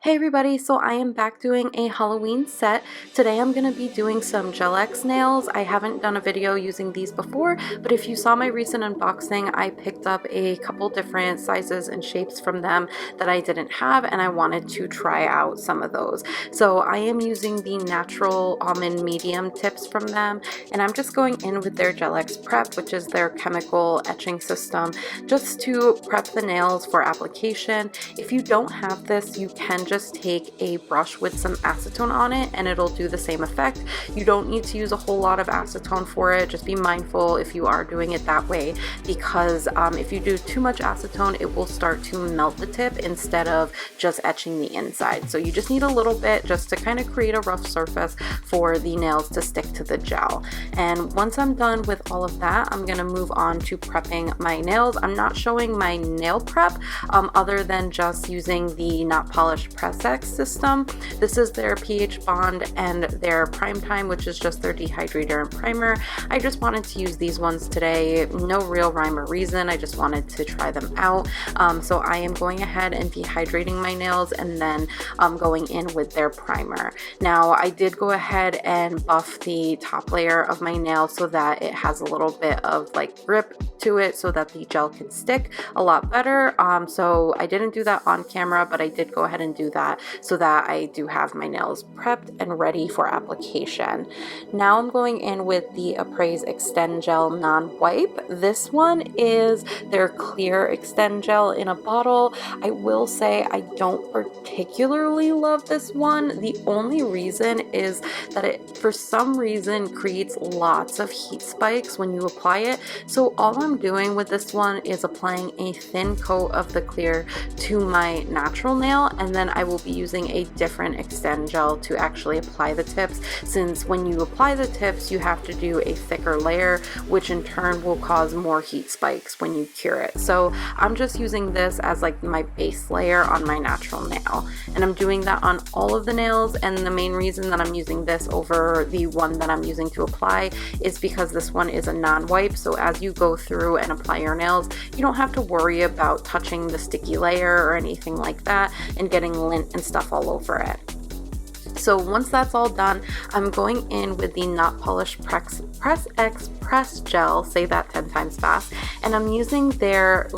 Hey everybody, so I am back doing a Halloween set. Today I'm going to be doing some GelX nails. I haven't done a video using these before, but if you saw my recent unboxing, I picked up a couple different sizes and shapes from them that I didn't have, and I wanted to try out some of those. So I am using the natural almond medium tips from them, and I'm just going in with their GelX Prep, which is their chemical etching system, just to prep the nails for application. If you don't have this, you can just take a brush with some acetone on it and it'll do the same effect. You don't need to use a whole lot of acetone for it. Just be mindful if you are doing it that way, because if you do too much acetone, it will start to melt the tip instead of just etching the inside. So you just need a little bit just to kind of create a rough surface for the nails to stick to the gel. And once I'm done with all of that, I'm going to move on to prepping my nails. I'm not showing my nail prep other than just using the not polished Press X system. This is their pH bond and their prime time, which is just their dehydrator and primer. I just wanted to use these ones today. No real rhyme or reason. I just wanted to try them out. So I am going ahead and dehydrating my nails and then going in with their primer. Now I did go ahead and buff the top layer of my nail so that it has a little bit of like grip to it so that the gel can stick a lot better. So I didn't do that on camera, but I did go ahead and do that so that I do have my nails prepped and ready for application. Now I'm going in with the Apres Extend Gel Non-Wipe. This one is their clear Extend Gel in a bottle. I will say I don't particularly love this one. The only reason is that it for some reason creates lots of heat spikes when you apply it. So all I'm doing with this one is applying a thin coat of the clear to my natural nail, and then I will be using a different Extend Gel to actually apply the tips, since when you apply the tips you have to do a thicker layer, which in turn will cause more heat spikes when you cure it. So I'm just using this as like my base layer on my natural nail, and I'm doing that on all of the nails. And the main reason that I'm using this over the one that I'm using to apply is because this one is a non-wipe, so as you go through and apply your nails, you don't have to worry about touching the sticky layer or anything like that and getting lint and stuff all over it. So once that's all done, I'm going in with the Not Polished Press X Press Gel, say that 10 times fast, and I'm using their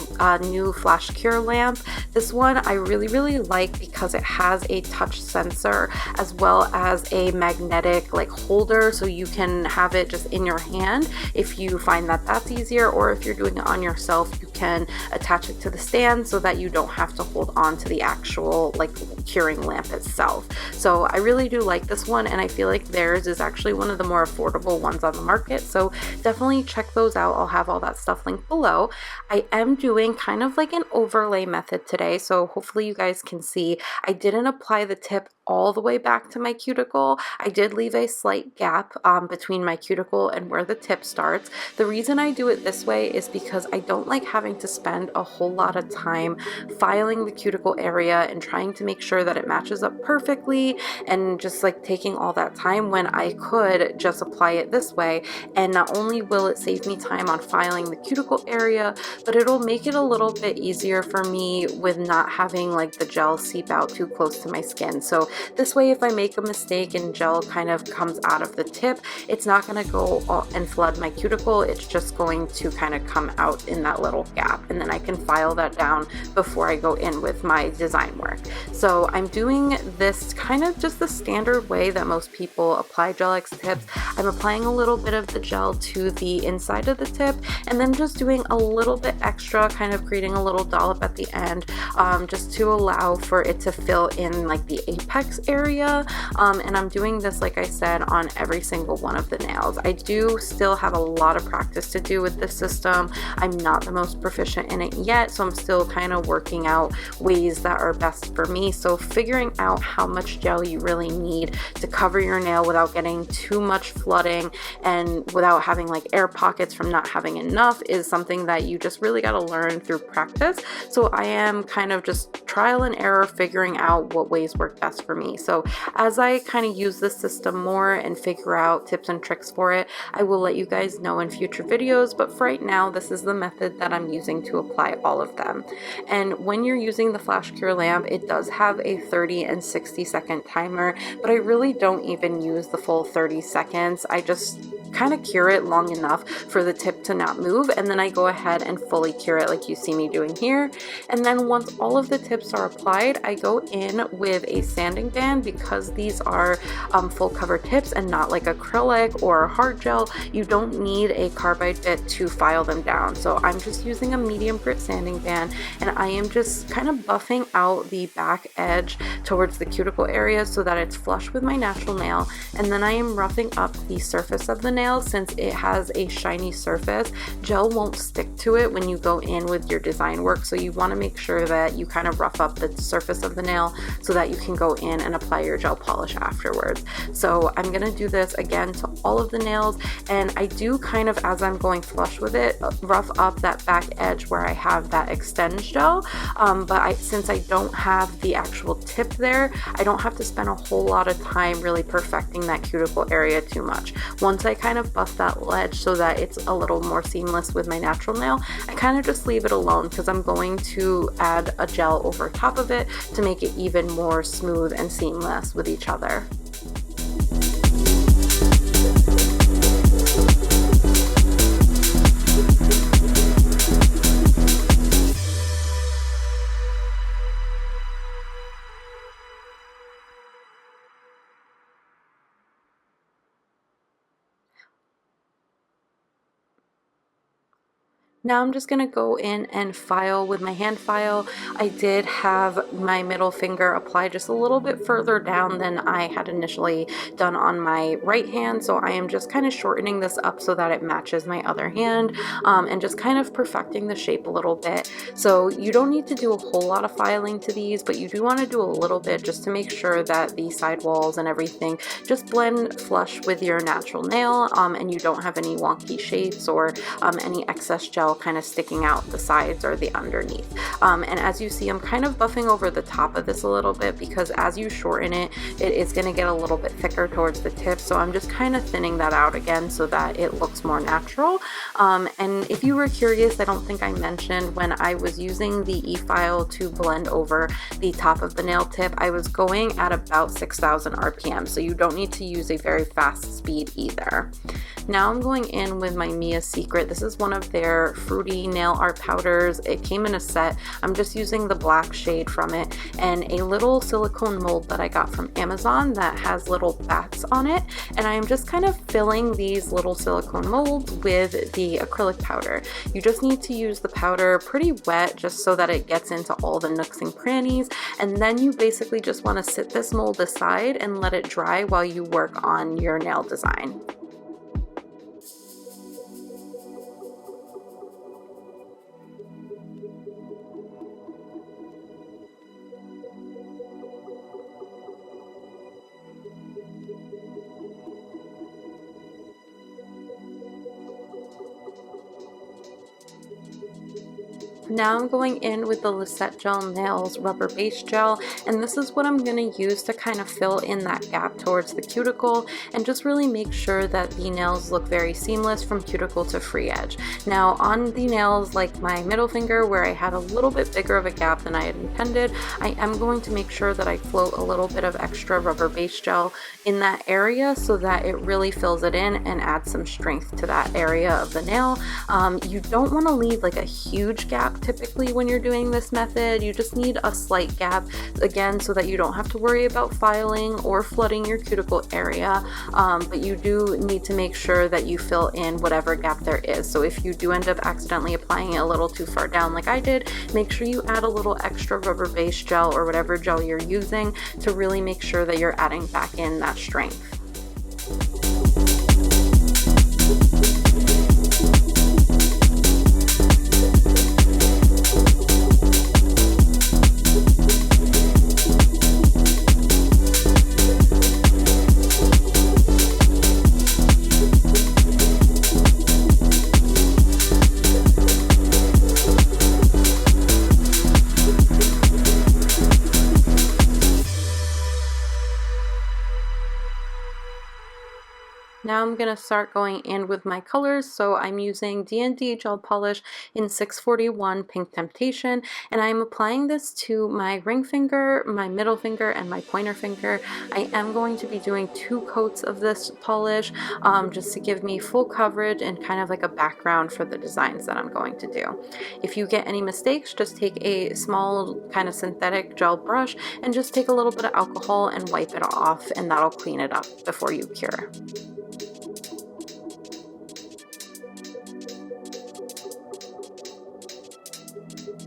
new Flash Cure lamp. This one I really like because it has a touch sensor as well as a magnetic like holder, so you can have it just in your hand if you find that that's easier, or if you're doing it on yourself, you can attach it to the stand so that you don't have to hold on to the actual like curing lamp itself. So I really do like this one, and I feel like theirs is actually one of the more affordable ones on the market, so definitely check those out. I'll have all that stuff linked below. I am doing kind of like an overlay method today, so hopefully you guys can see I didn't apply the tip all the way back to my cuticle. I did leave a slight gap between my cuticle and where the tip starts. The reason I do it this way is because I don't like having to spend a whole lot of time filing the cuticle area and trying to make sure that it matches up perfectly, and just like taking all that time when I could just apply it this way. And not only will it save me time on filing the cuticle area, but it'll make it a little bit easier for me with not having like the gel seep out too close to my skin. So this way, if I make a mistake and gel kind of comes out of the tip, it's not going to go and flood my cuticle. It's just going to kind of come out in that little gap, and then I can file that down before I go in with my design work. So I'm doing this kind of just the standard way that most people apply GelX tips. I'm applying a little bit of the gel to the inside of the tip, and then just doing a little bit extra, kind of creating a little dollop at the end, just to allow for it to fill in like the apex area. And I'm doing this, like I said, on every single one of the nails. I do still have a lot of practice to do with this system. I'm not the most proficient in it yet, so I'm still kind of working out ways that are best for me. So figuring out how much gel you really need to cover your nail without getting too much flooding and without having like air pockets from not having enough is something that you just really got to learn through practice. So I am kind of just trial and error figuring out what ways work best for me. So as I kind of use this system more and figure out tips and tricks for it, I will let you guys know in future videos, but for right now, this is the method that I'm using to apply all of them. And when you're using the flash cure lamp, it does have a 30 and 60-second timer, but I really don't even use the full 30 seconds. I just kind of cure it long enough for the tip to not move, and then I go ahead and fully cure it like you see me doing here. And then once all of the tips are applied, I go in with a sanding band. Because these are full cover tips and not like acrylic or hard gel, you don't need a carbide bit to file them down. So I'm just using a medium grit sanding band, and I am just kind of buffing out the back edge towards the cuticle area so that it's flush with my natural nail. And then I am roughing up the surface of the nail. Since it has a shiny surface, gel won't stick to it when you go in with your design work, so you want to make sure that you kind of rough up the surface of the nail so that you can go in and apply your gel polish afterwards. So I'm gonna do this again to all of the nails, and I do kind of, as I'm going flush with it, rough up that back edge where I have that extend gel, but since I don't have the actual tip there, I don't have to spend a whole lot of time really perfecting that cuticle area too much. Once I kind of buff that ledge so that it's a little more seamless with my natural nail, I kind of just leave it alone because I'm going to add a gel over top of it to make it even more smooth and seamless with each other. Now I'm just going to go in and file with my hand file. I did have my middle finger apply just a little bit further down than I had initially done on my right hand, so I am just kind of shortening this up so that it matches my other hand, and just kind of perfecting the shape a little bit. So you don't need to do a whole lot of filing to these, but you do want to do a little bit just to make sure that the side walls and everything just blend flush with your natural nail, and you don't have any wonky shapes or any excess gel kind of sticking out the sides or the underneath. And as you see, I'm kind of buffing over the top of this a little bit because as you shorten it, it is going to get a little bit thicker towards the tip. So I'm just kind of thinning that out again so that it looks more natural. And if you were curious, I don't think I mentioned when I was using the e-file to blend over the top of the nail tip, I was going at about 6,000 RPM. So you don't need to use a very fast speed either. Now I'm going in with my Mia Secret. This is one of their fruity nail art powders. It came in a set. I'm just using the black shade from it and a little silicone mold that I got from Amazon that has little bats on it. And I am just kind of filling these little silicone molds with the acrylic powder. You just need to use the powder pretty wet just so that it gets into all the nooks and crannies. And then you basically just want to sit this mold aside and let it dry while you work on your nail design. Now I'm going in with the Lisette Gel Nails Rubber Base Gel, and this is what I'm going to use to kind of fill in that gap towards the cuticle and just really make sure that the nails look very seamless from cuticle to free edge. Now on the nails like my middle finger where I had a little bit bigger of a gap than I had intended, I am going to make sure that I float a little bit of extra rubber base gel in that area so that it really fills it in and adds some strength to that area of the nail. You don't want to leave like a huge gap typically when you're doing this method. You just need a slight gap again so that you don't have to worry about filing or flooding your cuticle area, but you do need to make sure that you fill in whatever gap there is. So if you do end up accidentally applying it a little too far down like I did, make sure you add a little extra rubber base gel or whatever gel you're using to really make sure that you're adding back in that strength. Now I'm going to start going in with my colors. So I'm using D&D Gel Polish in 641 Pink Temptation, and I'm applying this to my ring finger, my middle finger, and my pointer finger. I am going to be doing 2 coats of this polish just to give me full coverage and kind of like a background for the designs that I'm going to do. If you get any mistakes, just take a small kind of synthetic gel brush and just take a little bit of alcohol and wipe it off, and that'll clean it up before you cure.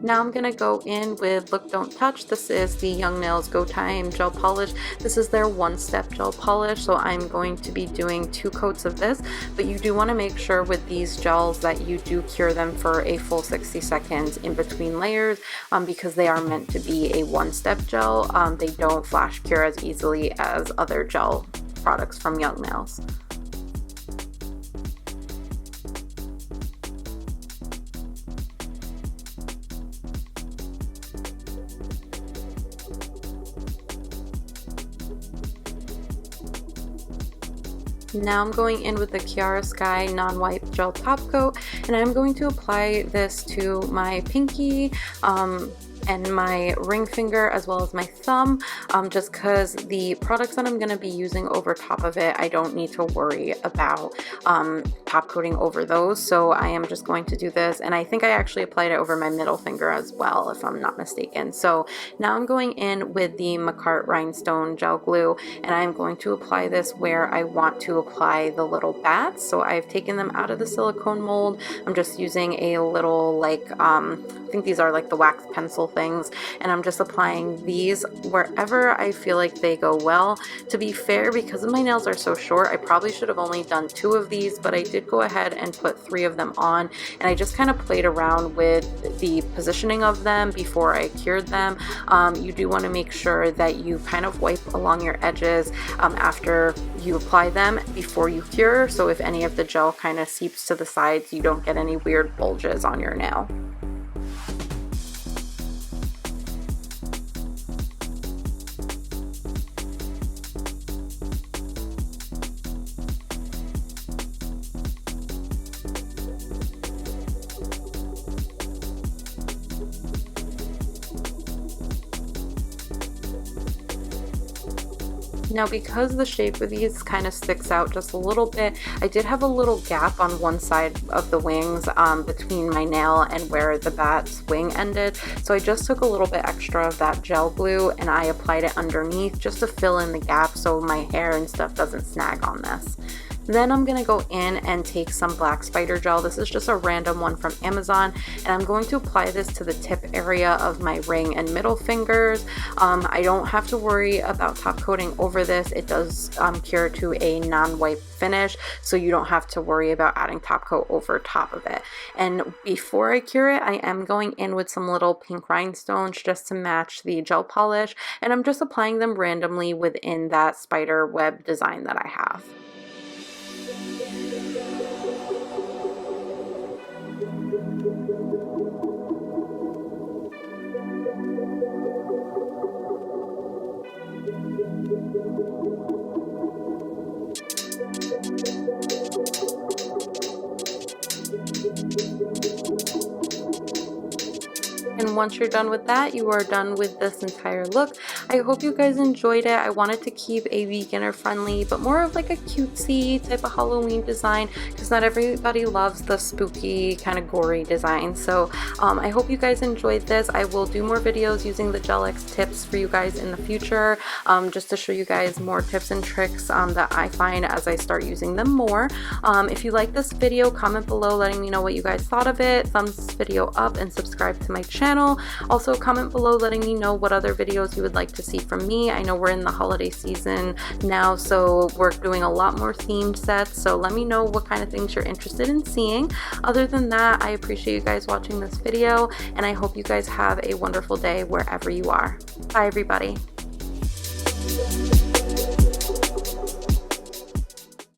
Now I'm going to go in with Look Don't Touch. This is the Young Nails Go Time gel polish. This is their one-step gel polish, so I'm going to be doing 2 coats of this, but you do want to make sure with these gels that you do cure them for a full 60 seconds in between layers because they are meant to be a one-step gel. They don't flash cure as easily as other gel products from Young Nails. Now I'm going in with the Chiarosky non-wipe gel top coat, and I'm going to apply this to my pinky and my ring finger as well as my thumb, just because the products that I'm going to be using over top of it, I don't need to worry about top coating over those. So I am just going to do this, and I think I actually applied it over my middle finger as well, if I'm not mistaken. So now I'm going in with the Macart Rhinestone gel glue, and I'm going to apply this where I want to apply the little bats. So I've taken them out of the silicone mold. I'm just using a little, like, I think these are like the wax pencil things, and I'm just applying these wherever I feel like they go well. To be fair, because my nails are so short, I probably should have only done 2 of these, but I did go ahead and put 3 of them on, and I just kind of played around with the positioning of them before I cured them. You do want to make sure that you kind of wipe along your edges after you apply them before you cure, so if any of the gel kind of seeps to the sides, you don't get any weird bulges on your nail. Now, because the shape of these kind of sticks out just a little bit, I did have a little gap on one side of the wings between my nail and where the bat's wing ended. So I just took a little bit extra of that gel glue and I applied it underneath just to fill in the gap so my hair and stuff doesn't snag on this. Then I'm going to go in and take some black spider gel. This is just a random one from Amazon, and I'm going to apply this to the tip area of my ring and middle fingers. I don't have to worry about top coating over this. It does cure to a non-wipe finish, so you don't have to worry about adding top coat over top of it. And before I cure it, I am going in with some little pink rhinestones just to match the gel polish, and I'm just applying them randomly within that spider web design that I have. And once you're done with that, you are done with this entire look. I hope you guys enjoyed it. I wanted to keep a beginner friendly, but more of like a cutesy type of Halloween design, because not everybody loves the spooky kind of gory design. So I hope you guys enjoyed this. I will do more videos using the GelX tips for you guys in the future, just to show you guys more tips and tricks that I find as I start using them more. If you like this video, comment below letting me know what you guys thought of it. Thumbs this video up and subscribe to my channel. Also, comment below letting me know what other videos you would like to see from me. I know we're in the holiday season now, so we're doing a lot more themed sets, so let me know what kind of things you're interested in seeing. Other than that, I appreciate you guys watching this video, and I hope you guys have a wonderful day wherever you are. Bye, everybody.